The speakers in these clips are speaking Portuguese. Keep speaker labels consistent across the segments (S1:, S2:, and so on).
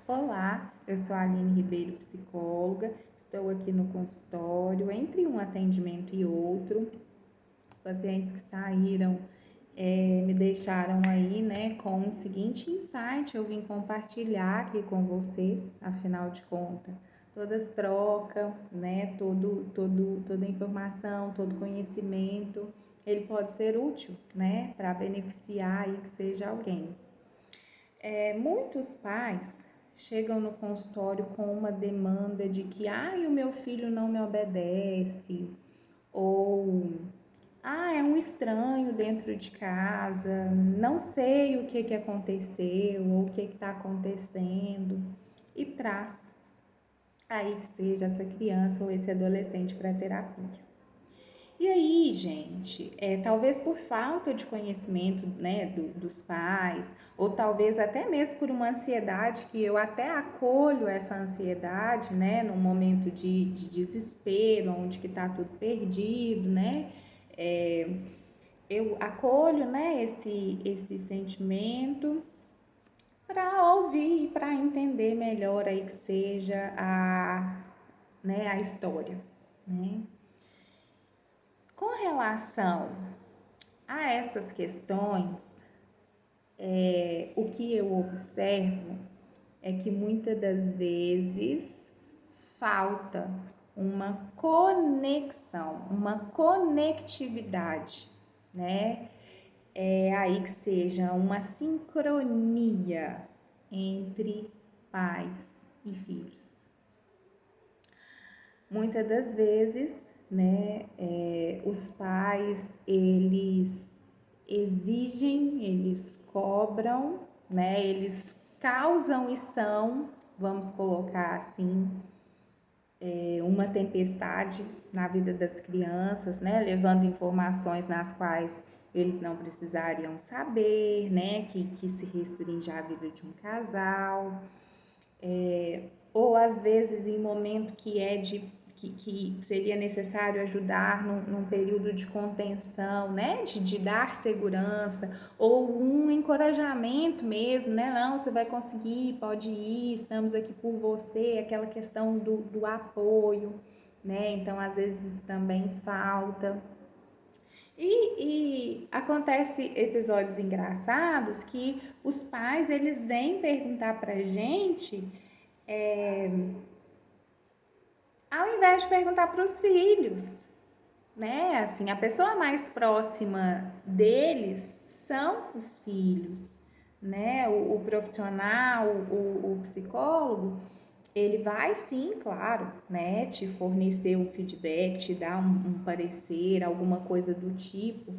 S1: Olá, eu sou a Aline Ribeiro, psicóloga. Estou aqui no consultório. Entre um atendimento e outro, os pacientes que saíram me deixaram aí, né, com o seguinte insight. Eu vim compartilhar aqui com vocês, afinal de contas, todas trocas, né, toda informação, todo conhecimento, ele pode ser útil, né, para beneficiar aí que seja alguém. Muitos pais chegam no consultório com uma demanda de que, o meu filho não me obedece, ou, é um estranho dentro de casa, não sei o que aconteceu, ou o que está acontecendo, e traz aí que seja essa criança ou esse adolescente para terapia. E aí, gente, talvez por falta de conhecimento, né, dos pais, ou talvez até mesmo por uma ansiedade, que eu até acolho essa ansiedade, né, num momento de desespero, onde que tá tudo perdido, né, eu acolho, né, esse sentimento para ouvir e para entender melhor aí que seja a história, né. Com relação a essas questões, o que eu observo é que muitas das vezes falta uma conexão, uma conectividade, né? É aí que seja uma sincronia entre pais e filhos. Muitas das vezes, né, os pais, eles exigem, eles cobram, né, eles causam e são, vamos colocar assim, uma tempestade na vida das crianças, né, levando informações nas quais eles não precisariam saber, né, que se restringe à vida de um casal, ou às vezes em momento que seria necessário ajudar num período de contenção, né, de dar segurança, ou um encorajamento mesmo, né, não, você vai conseguir, pode ir, estamos aqui por você, aquela questão do apoio, né, então às vezes também falta. E acontece episódios engraçados que os pais, eles vêm perguntar pra gente, ao invés de perguntar para os filhos, né? Assim, a pessoa mais próxima deles são os filhos, né? O profissional, o psicólogo, ele vai sim, claro, né? Te fornecer um feedback, te dar um parecer, alguma coisa do tipo,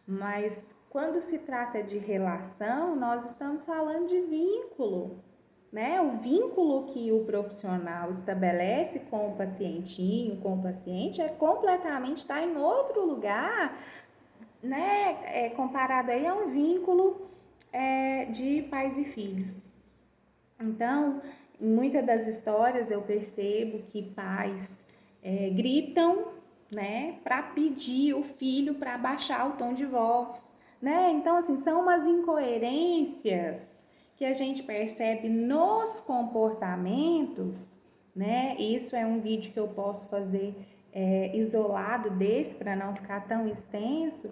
S1: mas quando se trata de relação, nós estamos falando de vínculo, né? O vínculo que o profissional estabelece com o pacientinho, com o paciente, completamente, está em outro lugar, né? Comparado aí a um vínculo de pais e filhos. Então, em muitas das histórias eu percebo que pais gritam, né, para pedir o filho para baixar o tom de voz, né? Então, assim, são umas incoerências que a gente percebe nos comportamentos, né? Isso é um vídeo que eu posso fazer isolado desse para não ficar tão extenso,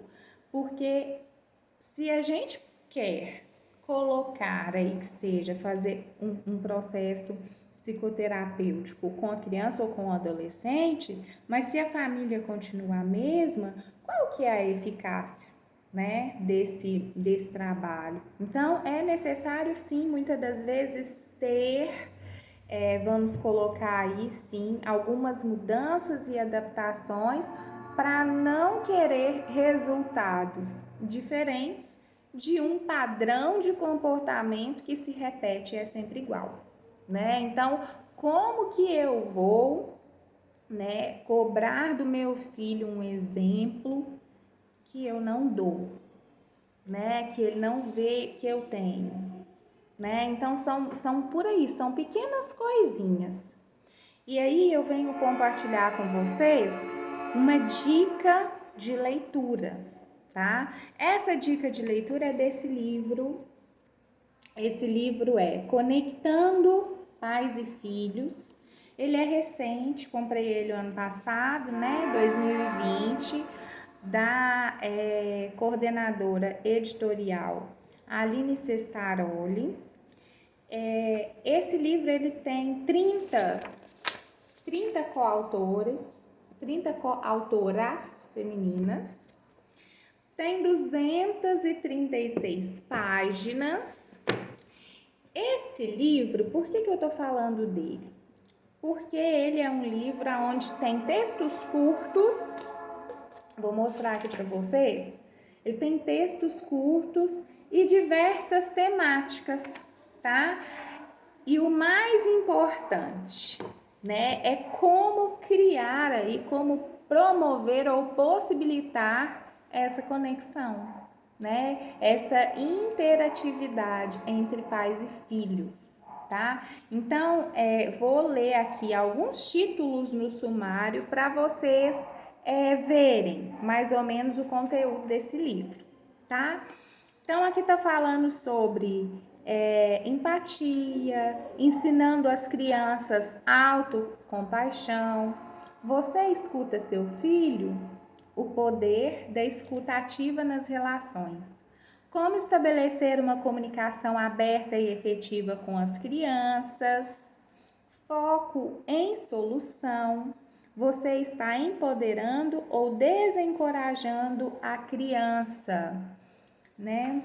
S1: porque se a gente quer colocar aí que seja fazer um processo psicoterapêutico com a criança ou com o adolescente, mas se a família continua a mesma, qual que é a eficácia, né, desse trabalho? Então, é necessário sim, muitas das vezes, ter, vamos colocar aí sim, algumas mudanças e adaptações para não querer resultados diferentes de um padrão de comportamento que se repete e é sempre igual, né? Então, como que eu vou, né, cobrar do meu filho um exemplo que eu não dou, né? Que ele não vê que eu tenho, né? Então, são por aí, são pequenas coisinhas. E aí eu venho compartilhar com vocês uma dica de leitura, tá? Essa dica de leitura é desse livro. Esse livro é Conectando Pais e Filhos. Ele é recente, comprei ele ano passado, né, 2020, da coordenadora editorial Aline Cessaroli. Esse livro ele tem 30 coautoras femininas, tem 236 páginas. Esse livro, por que eu tô falando dele? Porque ele é um livro onde tem textos curtos, vou mostrar aqui para vocês. Ele tem textos curtos e diversas temáticas, tá? E o mais importante, né, é como criar aí, como promover ou possibilitar essa conexão, né? Essa interatividade entre pais e filhos, tá? Então, vou ler aqui alguns títulos no sumário para vocês verem mais ou menos o conteúdo desse livro, tá? Então, aqui tá falando sobre empatia, ensinando as crianças autocompaixão. Você escuta seu filho? O poder da escuta ativa nas relações. Como estabelecer uma comunicação aberta e efetiva com as crianças. Foco em solução. Você está empoderando ou desencorajando a criança, né?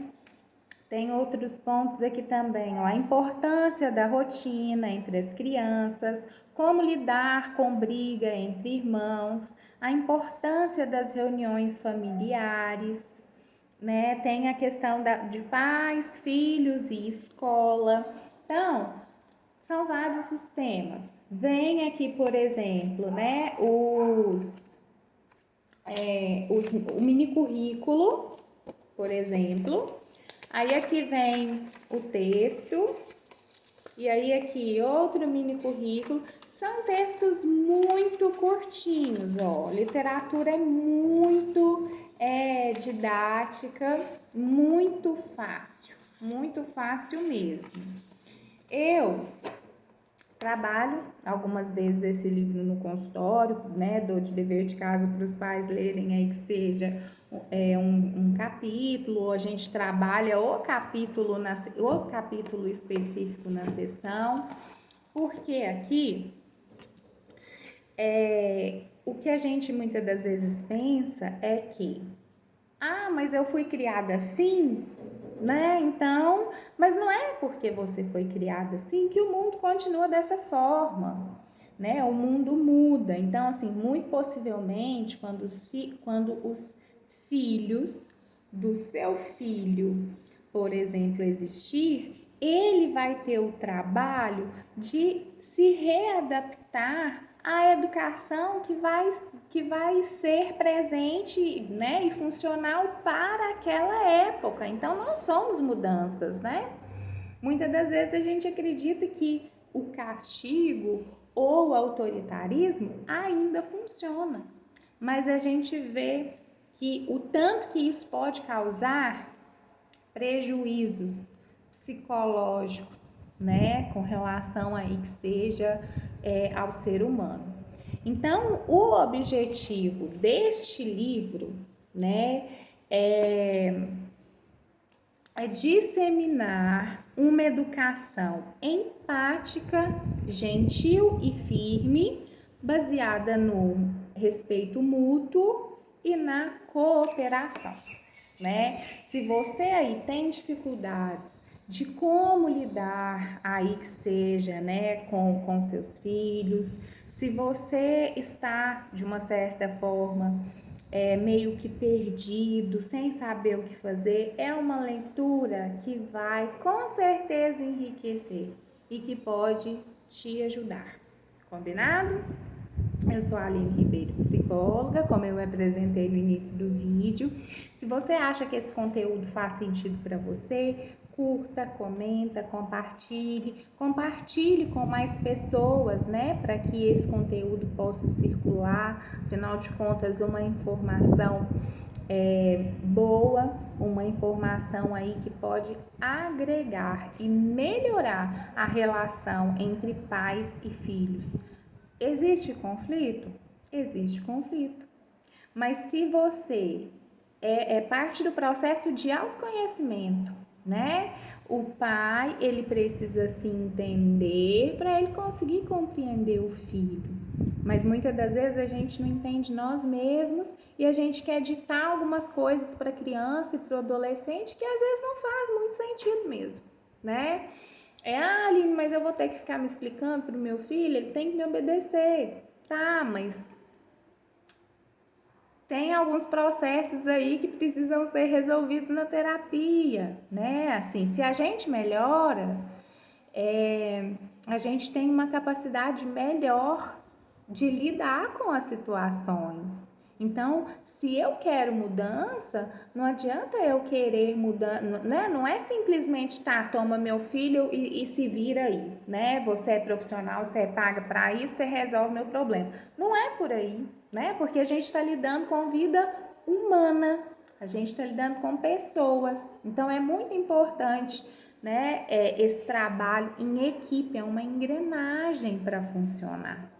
S1: Tem outros pontos aqui também, ó, a importância da rotina entre as crianças, como lidar com briga entre irmãos, a importância das reuniões familiares, né? Tem a questão de pais, filhos e escola. Então, são vários os temas. Vem aqui, por exemplo, né, o mini currículo, por exemplo. Aí aqui vem o texto, e aí aqui outro mini currículo. São textos muito curtinhos, ó. Literatura é muito didática, muito fácil mesmo. Eu trabalho algumas vezes esse livro no consultório, né? Dou de dever de casa para os pais lerem aí, que seja um capítulo, a gente trabalha o capítulo específico na sessão, porque aqui o que a gente muitas das vezes pensa é que, mas eu fui criada assim, né? Então, mas não é porque você foi criada assim que o mundo continua dessa forma, né? O mundo muda. Então, assim, muito possivelmente, quando os filhos do seu filho, por exemplo, existir, ele vai ter o trabalho de se readaptar à educação que vai ser presente, né, e funcional para aquela época. Então, não somos mudanças, né? Muitas das vezes a gente acredita que o castigo ou o autoritarismo ainda funciona, mas a gente vê que o tanto que isso pode causar prejuízos psicológicos, né, com relação aí que seja ao ser humano. Então, o objetivo deste livro, né, é disseminar uma educação empática, gentil e firme, baseada no respeito mútuo e na cooperação, né? Se você aí tem dificuldades de como lidar aí que seja, né, com seus filhos, se você está de uma certa forma meio que perdido, sem saber o que fazer, é uma leitura que vai com certeza enriquecer e que pode te ajudar. Combinado? Eu sou a Aline Ribeiro, psicóloga, como eu me apresentei no início do vídeo. Se você acha que esse conteúdo faz sentido para você, curta, comenta, compartilhe com mais pessoas, né, para que esse conteúdo possa circular. Afinal de contas, uma informação boa, uma informação aí que pode agregar e melhorar a relação entre pais e filhos. Existe conflito? Existe conflito. Mas se você é parte do processo de autoconhecimento, né? O pai, ele precisa se entender para ele conseguir compreender o filho. Mas muitas das vezes a gente não entende nós mesmos e a gente quer ditar algumas coisas para a criança e para o adolescente que às vezes não faz muito sentido mesmo, né? Aline, mas eu vou ter que ficar me explicando para o meu filho, ele tem que me obedecer. Tá, mas tem alguns processos aí que precisam ser resolvidos na terapia, né? Assim, se a gente melhora, a gente tem uma capacidade melhor de lidar com as situações. Então, se eu quero mudança, não adianta eu querer mudar, né? Não é simplesmente, tá, toma meu filho e se vira aí, né? Você é profissional, você é paga para isso, você resolve meu problema. Não é por aí, né? Porque a gente está lidando com vida humana, a gente está lidando com pessoas. Então, é muito importante, né? Esse trabalho em equipe, é uma engrenagem para funcionar,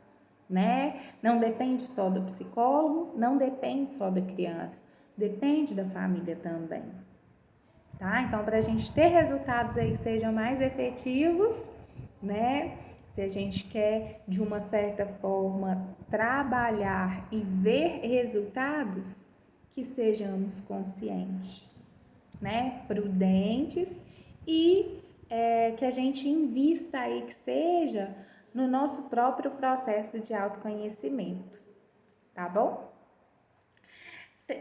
S1: né? Não depende só do psicólogo, não depende só da criança, depende da família também, tá? Então, para a gente ter resultados aí que sejam mais efetivos, né? Se a gente quer, de uma certa forma, trabalhar e ver resultados, que sejamos conscientes, né? Prudentes e que a gente invista aí que seja no nosso próprio processo de autoconhecimento, tá bom?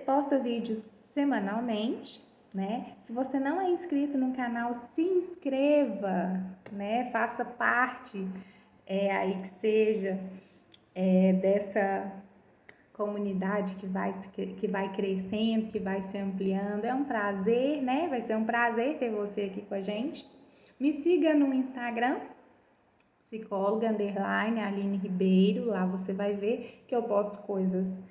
S1: Posto vídeos semanalmente, né? Se você não é inscrito no canal, se inscreva, né? Faça parte aí que seja dessa comunidade que vai crescendo, que vai se ampliando. É um prazer, né? Vai ser um prazer ter você aqui com a gente. Me siga no Instagram, psicóloga _ Aline Ribeiro. Lá você vai ver que eu posto coisas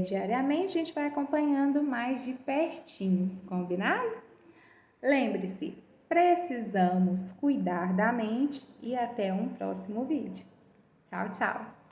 S1: diariamente. A gente vai acompanhando mais de pertinho, combinado? Lembre-se, precisamos cuidar da mente e até um próximo vídeo. Tchau, tchau!